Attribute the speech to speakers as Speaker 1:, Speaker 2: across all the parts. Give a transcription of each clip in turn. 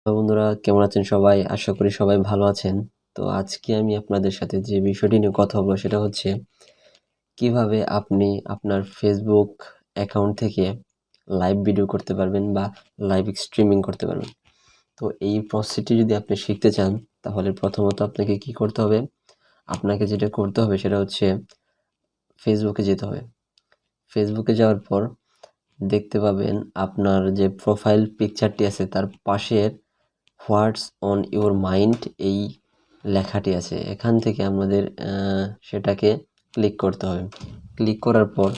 Speaker 1: বন্ধুরা কেমন আছেন সবাই? আশা করি সবাই ভালো আছেন। তো আজকে আমি আপনাদের সাথে যে বিষয়টি নিয়ে কথা বলবো সেটা হচ্ছে কিভাবে আপনি আপনার Facebook অ্যাকাউন্ট থেকে লাইভ ভিডিও করতে পারবেন বা লাইভ স্ট্রিমিং করতে পারবেন। তো এই প্রসেসটি যদি আপনি শিখতে চান তাহলে প্রথমত আপনাকে কি করতে হবে? আপনাকে যেটা করতে হবে সেটা হচ্ছে Facebook-এ যেতে হবে। Facebook-এ যাওয়ার পর দেখতে পাবেন আপনার যে প্রোফাইল পিকচারটি আছে তার পাশের হোয়াটস অন ইউর মাইন্ড এই লেখাটি আছে। এখান থেকে আমাদের সেটাকে ক্লিক করতে হবে। ক্লিক করার পর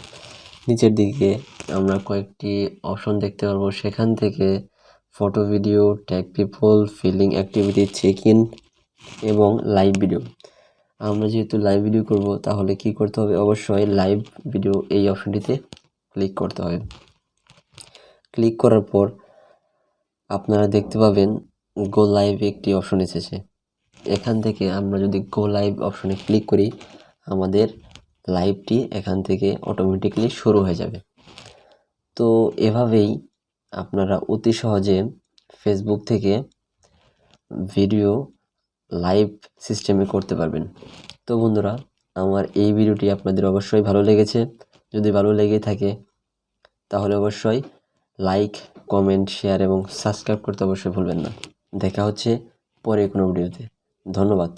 Speaker 1: নিচের দিকে আমরা কয়েকটি অপশন দেখতে পারবো। সেখান থেকে photo, video, tag people, feeling activity, check in এবং লাইভ ভিডিও। আমরা যেহেতু লাইভ ভিডিও করব তাহলে কি করতে হবে? অবশ্যই লাইভ ভিডিও এই অপশনটিতে ক্লিক করতে হবে। ক্লিক করার পর আপনারা দেখতে পাবেন গো লাইভ একটি অপশন এসেছে। এখান থেকে আমরা যদি গো লাইভ অপশনে ক্লিক করি আমাদের লাইভটি এখান থেকে অটোমেটিক্যালি শুরু হয়ে যাবে। তো এভাবেই আপনারা অতি সহজে ফেসবুক থেকে ভিডিও লাইভ সিস্টেমে করতে পারবেন। তো বন্ধুরা, আমার এই ভিডিওটি আপনাদের অবশ্যই ভালো লেগেছে। যদি ভালো লেগে থাকে তাহলে অবশ্যই লাইক, কমেন্ট, শেয়ার এবং সাবস্ক্রাইব করতে অবশ্যই ভুলবেন না। দেখা হচ্ছে পরে কোনো ভিডিওতে। ধন্যবাদ।